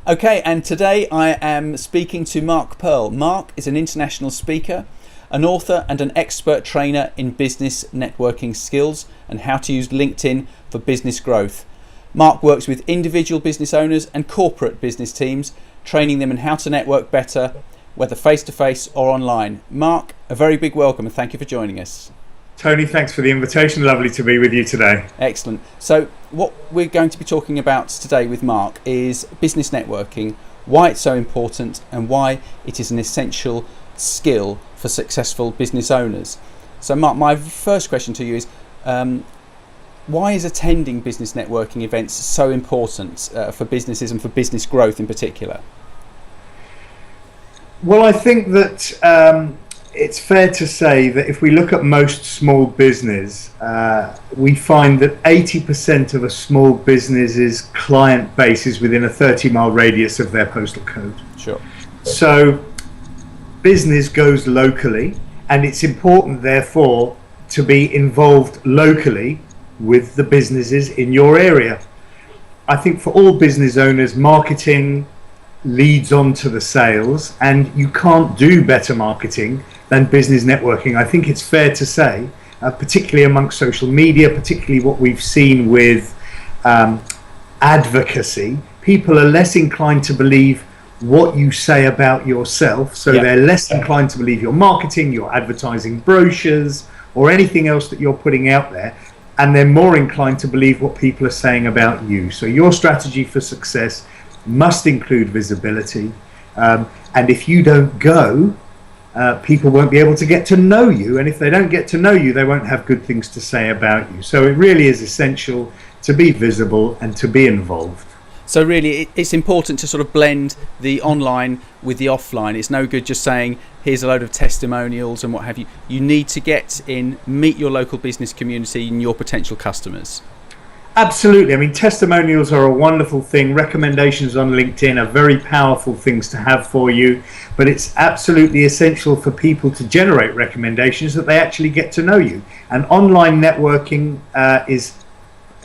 Okay, and today I am speaking to Mark Perl. Mark is an international speaker, an author and an expert trainer in business networking skills and how to use LinkedIn for business growth. Mark works with individual business owners and corporate business teams, training them in how to network better, whether face-to-face or online. Mark, a very big welcome and thank you for joining us. Tony, thanks for the invitation. Lovely to be with you today. Excellent. So what we're going to be talking about today with Mark is business networking, why it's so important and why it is an essential skill for successful business owners. So Mark, my first question to you is, why is attending business networking events so important for businesses and for business growth in particular? Well, I think that it's fair to say that if we look at most small business, we find that 80% of a small business's client base is within a 30-mile radius of their postal code. Sure. So business goes locally, and it's important, therefore, to be involved locally with the businesses in your area. I think for all business owners, marketing leads on to the sales, and you can't do better marketing than business networking. I think it's fair to say, particularly amongst social media, particularly what we've seen with advocacy, people are less inclined to believe what you say about yourself, so they're less inclined to believe your marketing, your advertising brochures, or anything else that you're putting out there, and they're more inclined to believe what people are saying about you. So your strategy for success must include visibility, and if you don't go, people won't be able to get to know you, and if they don't get to know you, they won't have good things to say about you. So it really is essential to be visible and to be involved. So really it's important to sort of blend the online with the offline. It's no good just saying here's a load of testimonials and what have you. You need to get in, meet your local business community and your potential customers. Absolutely. I mean, testimonials are a wonderful thing. Recommendations on LinkedIn are very powerful things to have for you, but it's absolutely essential for people to generate recommendations that they actually get to know you. And online networking is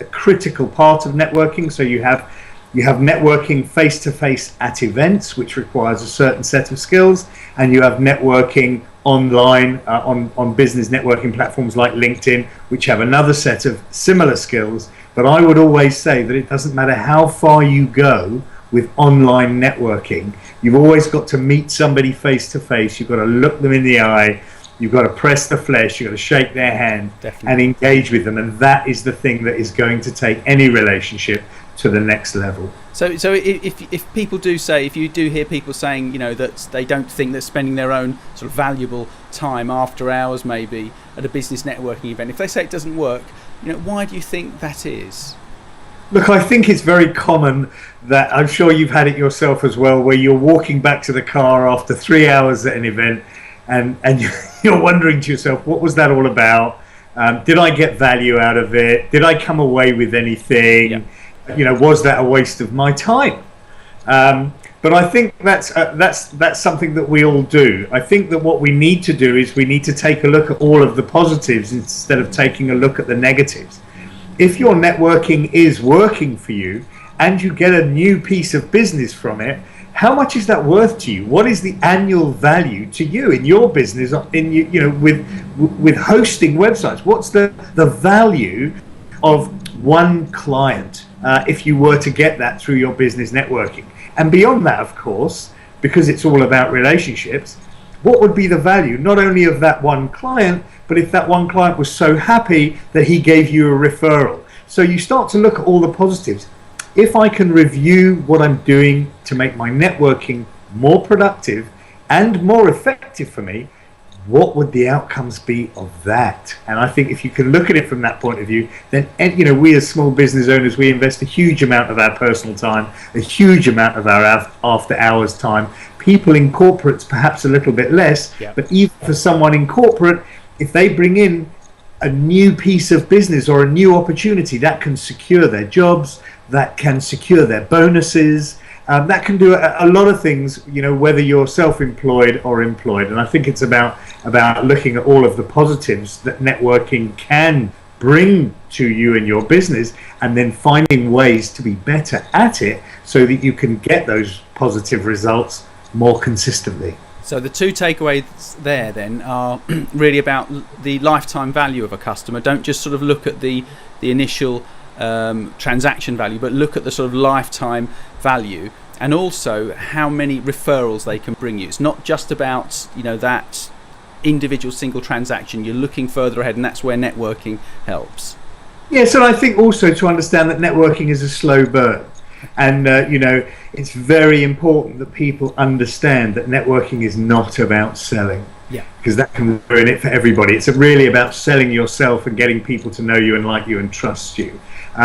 a critical part of networking. So you have networking face-to-face at events, which requires a certain set of skills, and you have networking online on business networking platforms like LinkedIn, which have another set of similar skills. But I would always say that it doesn't matter how far you go with online networking, you've always got to meet somebody face-to-face. You've got to look them in the eye, you've got to press the flesh, you've got to shake their hand. Definitely. And engage with them, and that is the thing that is going to take any relationship to the next level. So if people do say, if you do hear people saying, you know, that they don't think that spending their own sort of valuable time after hours maybe at a business networking event, if they say it doesn't work, you know, why do you think that is? Look, I think it's very common that, I'm sure you've had it yourself as well, where you're walking back to the car after 3 hours at an event and you're wondering to yourself, what was that all about? Did I get value out of it? Did I come away with anything? Yeah. You know, was that a waste of my time? But I think that's something that we all do. I think that what we need to do is we need to take a look at all of the positives instead of taking a look at the negatives. If your networking is working for you and you get a new piece of business from it, how much is that worth to you? What is the annual value to you in your business? With hosting websites, what's the value of one client if you were to get that through your business networking? And beyond that, of course, because it's all about relationships, what would be the value not only of that one client, but if that one client was so happy that he gave you a referral? So you start to look at all the positives. If I can review what I'm doing to make my networking more productive and more effective for me, what would the outcomes be of that? And I think if you can look at it from that point of view, then, you know, we as small business owners, we invest a huge amount of our personal time, a huge amount of our after hours time. People in corporates perhaps a little bit less, but even for someone in corporate, if they bring in a new piece of business or a new opportunity, that can secure their jobs, that can secure their bonuses, that can do a lot of things, you know, whether you're self-employed or employed. And I think it's about looking at all of the positives that networking can bring to you and your business, and then finding ways to be better at it so that you can get those positive results more consistently. So the two takeaways there then are really about the lifetime value of a customer. Don't just sort of look at the initial transaction value, but look at the sort of lifetime value, and also how many referrals they can bring you. It's not just about, you know, that individual single transaction. You're looking further ahead, and that's where networking helps. Yes, and I think also to understand that networking is a slow burn. And, you know, it's very important that people understand that networking is not about selling. Yeah. Because that can ruin it for everybody. It's really about selling yourself and getting people to know you and like you and trust you.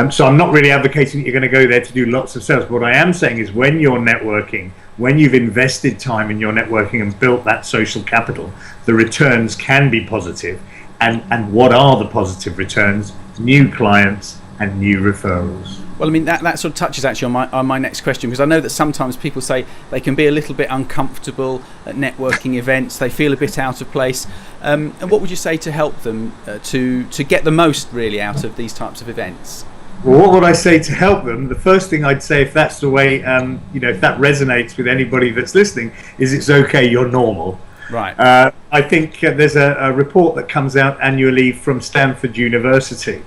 So I'm not really advocating that you're going to go there to do lots of sales. But what I am saying is when you're networking, when you've invested time in your networking and built that social capital, the returns can be positive. And what are the positive returns? New clients and new referrals. Well, I mean, that sort of touches actually on my next question, because I know that sometimes people say they can be a little bit uncomfortable at networking events. They feel a bit out of place. And what would you say to help them to get the most really out of these types of events? Well, what would I say to help them? The first thing I'd say, if that's the way, you know, if that resonates with anybody that's listening, is it's okay, you're normal. Right. I think there's a report that comes out annually from Stanford University.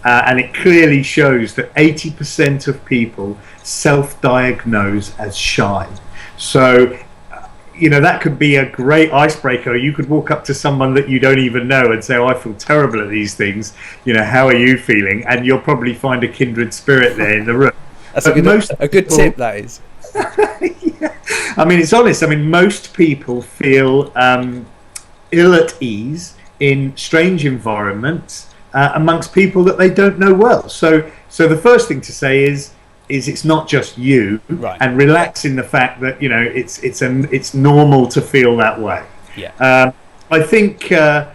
And it clearly shows that 80% of people self-diagnose as shy. So, you know, that could be a great icebreaker. You could walk up to someone that you don't even know and say, oh, I feel terrible at these things. You know, how are you feeling? And you'll probably find a kindred spirit there in the room. That's a good tip, that is. Yeah. I mean, it's honest. I mean, most people feel ill at ease in strange environments. Amongst people that they don't know well. So the first thing to say is it's not just you, right. And relax in the fact that, you know, it's normal to feel that way. Yeah. I think that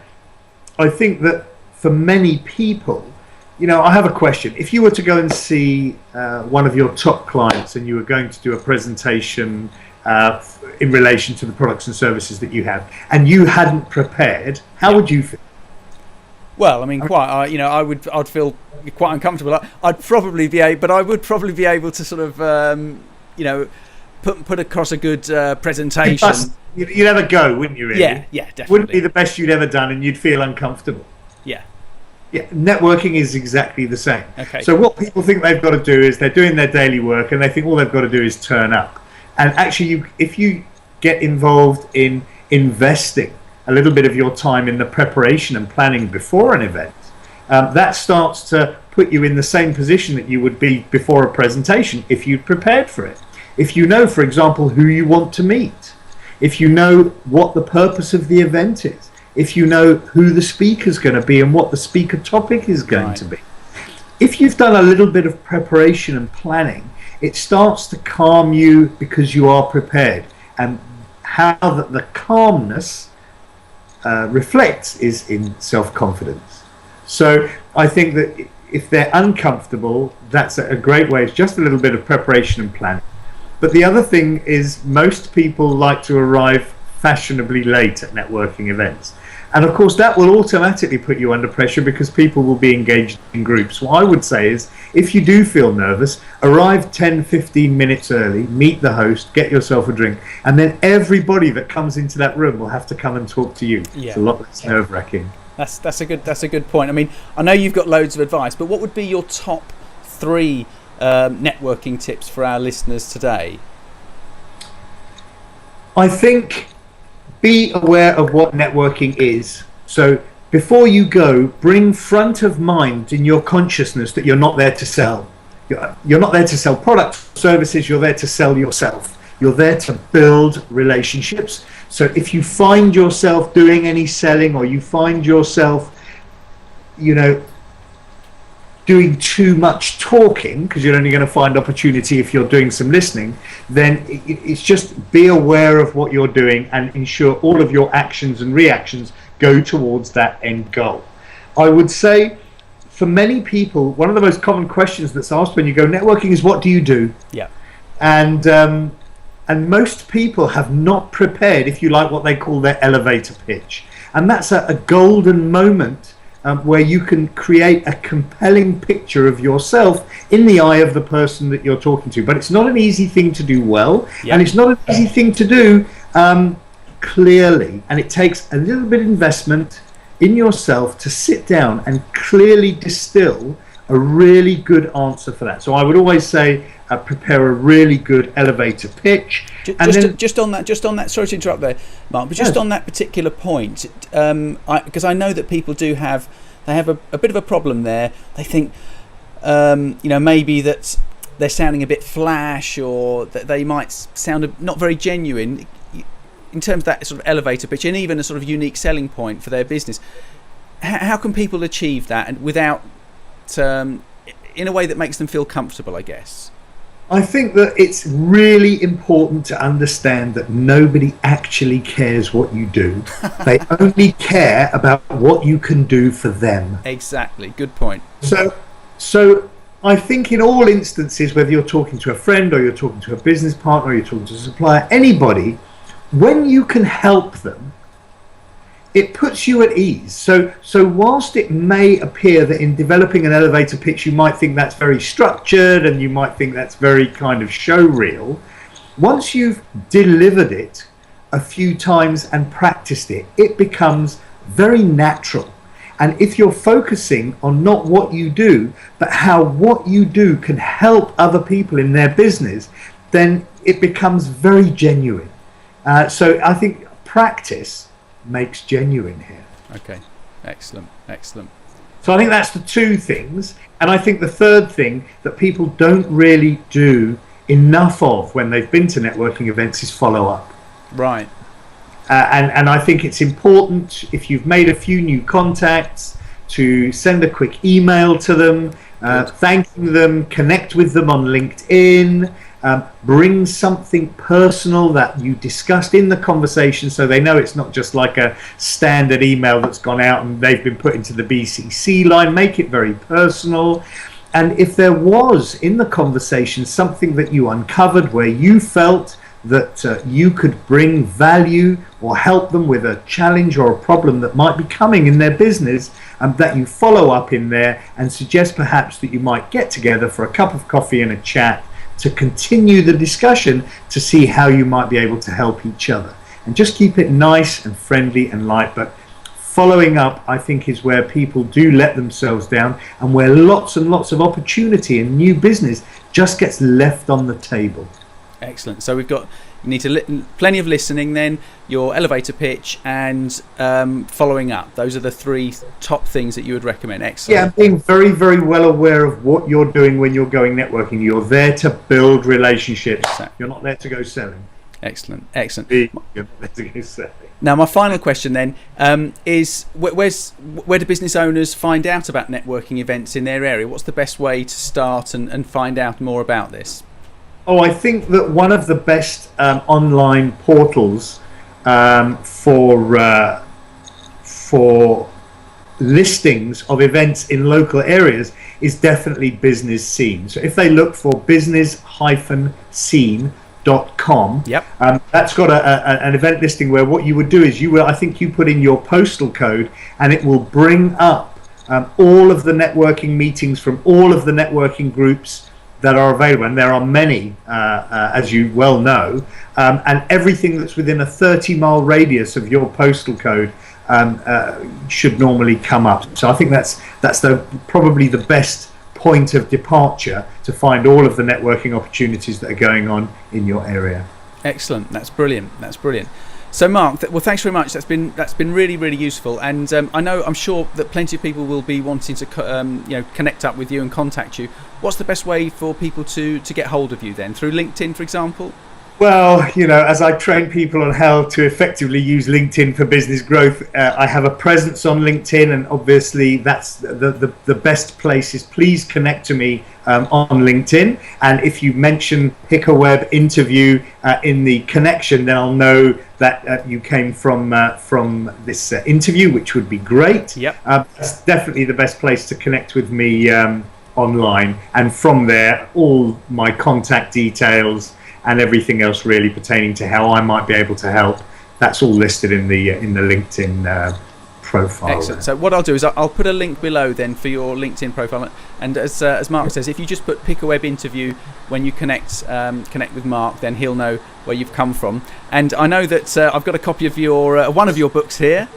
for many people, you know, I have a question. If you were to go and see one of your top clients and you were going to do a presentation in relation to the products and services that you have, and you hadn't prepared, how would you feel? Well, I mean, I'd feel quite uncomfortable. I'd probably be able, but I would probably be able to sort of, you know, put across a good presentation. You'd have a go, wouldn't you? Really? Yeah, definitely. Wouldn't be the best you'd ever done, and you'd feel uncomfortable. Yeah. Yeah, networking is exactly the same. Okay. So what people think they've got to do is they're doing their daily work, and they think all they've got to do is turn up. And actually, if you get involved in investing a little bit of your time in the preparation and planning before an event, that starts to put you in the same position that you would be before a presentation if you'd prepared for it. If you know, for example, who you want to meet, if you know what the purpose of the event is, if you know who the speaker's going to be and what the speaker topic is going to be. If you've done a little bit of preparation and planning, it starts to calm you because you are prepared. And how the calmness reflects is in self-confidence. So I think that if they're uncomfortable, that's a great way. It's just a little bit of preparation and planning. But the other thing is most people like to arrive fashionably late at networking events. And of course that will automatically put you under pressure because people will be engaged in groups. What I would say is if you do feel nervous, arrive 10-15 minutes early, meet the host, get yourself a drink, and then everybody that comes into that room will have to come and talk to you. Yeah. It's a lot less nerve-wracking. That's a good point. I mean, I know you've got loads of advice, but what would be your top 3 networking tips for our listeners today? I think be aware of what networking is. So before you go, bring front of mind in your consciousness that you're not there to sell. You're not there to sell products, services, you're there to sell yourself. You're there to build relationships. So if you find yourself doing any selling, or you find yourself, you know, doing too much talking, because you're only going to find opportunity if you're doing some listening, then it's just be aware of what you're doing and ensure all of your actions and reactions go towards that end goal. I would say for many people, one of the most common questions that's asked when you go networking is, what do you do? Yeah. And most people have not prepared, if you like, what they call their elevator pitch. And that's a golden moment where you can create a compelling picture of yourself in the eye of the person that you're talking to. But it's not an easy thing to do well, and it's not an easy thing to do clearly, and it takes a little bit of investment in yourself to sit down and clearly distill a really good answer for that. So I would always say prepare a really good elevator pitch. Just on that, sorry to interrupt there, Mark, but just on that particular point, because I know that people have a bit of a problem there. They think, maybe that they're sounding a bit flash, or that they might sound not very genuine in terms of that sort of elevator pitch, and even a sort of unique selling point for their business. How can people achieve that and without, in a way that makes them feel comfortable, I guess? I think that it's really important to understand that nobody actually cares what you do. They only care about what you can do for them. Exactly. Good point. So I think in all instances, whether you're talking to a friend or you're talking to a business partner or you're talking to a supplier, anybody, when you can help them, it puts you at ease. So whilst it may appear that in developing an elevator pitch you might think that's very structured and you might think that's very kind of show reel, once you've delivered it a few times and practiced it, it becomes very natural. And if you're focusing on not what you do, but how what you do can help other people in their business, then it becomes very genuine. So I think practice makes genuine here. Okay, excellent. So I think that's the two things, and I think the third thing that people don't really do enough of when they've been to networking events is follow up. Right. And I think it's important, if you've made a few new contacts, to send a quick email to them, thanking them, connect with them on LinkedIn. Bring something personal that you discussed in the conversation, so they know it's not just like a standard email that's gone out and they've been put into the BCC line. Make it very personal. And if there was in the conversation something that you uncovered where you felt that you could bring value or help them with a challenge or a problem that might be coming in their business, that you follow up in there and suggest perhaps that you might get together for a cup of coffee and a chat to continue the discussion to see how you might be able to help each other. And just keep it nice and friendly and light. But following up, I think, is where people do let themselves down, and where lots and lots of opportunity and new business just gets left on the table. Excellent. So you need to plenty of listening, then your elevator pitch, and following up. Those are the three top things that you would recommend. Excellent. Yeah, being very, very well aware of what you're doing when you're going networking. You're there to build relationships. Exactly. You're not there to go selling. Excellent. You're not there to go selling. Now, my final question then is where do business owners find out about networking events in their area? What's the best way to start and find out more about this? Oh, I think that one of the best online portals for listings of events in local areas is definitely Business Scene. So if they look for business-scene.com, that's got an event listing where what you would do is I think you put in your postal code and it will bring up all of the networking meetings from all of the networking groups that are available, and there are many, as you well know, and everything that's within a 30-mile radius of your postal code should normally come up. So I think that's probably the best point of departure to find all of the networking opportunities that are going on in your area. Excellent. That's brilliant. So Mark, thanks very much. That's been really, really useful, and I'm sure that plenty of people will be wanting to connect up with you and contact you. What's the best way for people to get hold of you then? Through LinkedIn, for example? Well, as I train people on how to effectively use LinkedIn for business growth, I have a presence on LinkedIn, and obviously that's the best place. Is please connect to me on LinkedIn, and if you mention HickerWeb interview in the connection, then I'll know that you came from this interview, which would be great. Yep. It's definitely the best place to connect with me online, and from there all my contact details and everything else really pertaining to how I might be able to help, that's all listed in the LinkedIn profile. Excellent. So what I'll do is I'll put a link below then for your LinkedIn profile. And as Mark says, if you just put Pick a Web Interview when you connect with Mark, then he'll know where you've come from. And I know that I've got a copy of your one of your books here.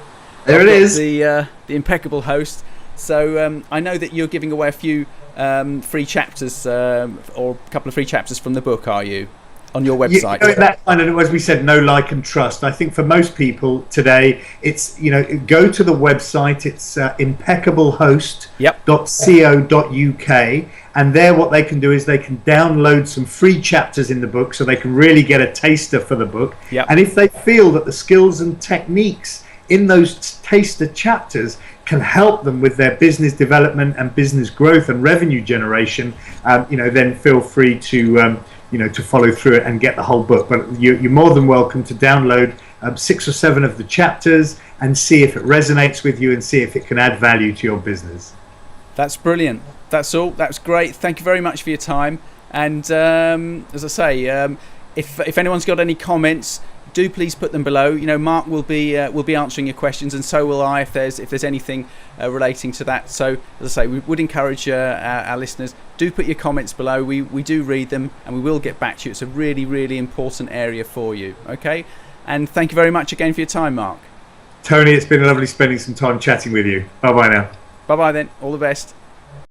There it is. The Impeccable Host. So I know that you're giving away a few free chapters or a couple of free chapters from the book, are you? On your website. That kind of, as we said, know, like and trust. I think for most people today, it's, go to the website. It's impeccablehost.co.uk, and there what they can do is they can download some free chapters in the book, so they can really get a taster for the book. Yep. And if they feel that the skills and techniques in those taster chapters can help them with their business development and business growth and revenue generation, then feel free to to follow through it and get the whole book. But you're more than welcome to download 6 or 7 of the chapters and see if it resonates with you and see if it can add value to your business. That's brilliant. That's all. That's great. Thank you very much for your time. And as I say, if anyone's got any comments, do please put them below. Mark will be answering your questions, and so will I if there's anything relating to that. So as I say, we would encourage our listeners, do put your comments below. We do read them, and we will get back to you. It's a really, really important area for you. Okay, and thank you very much again for your time, Mark. Tony, it's been lovely spending some time chatting with you. Bye bye now. Bye bye then. All the best.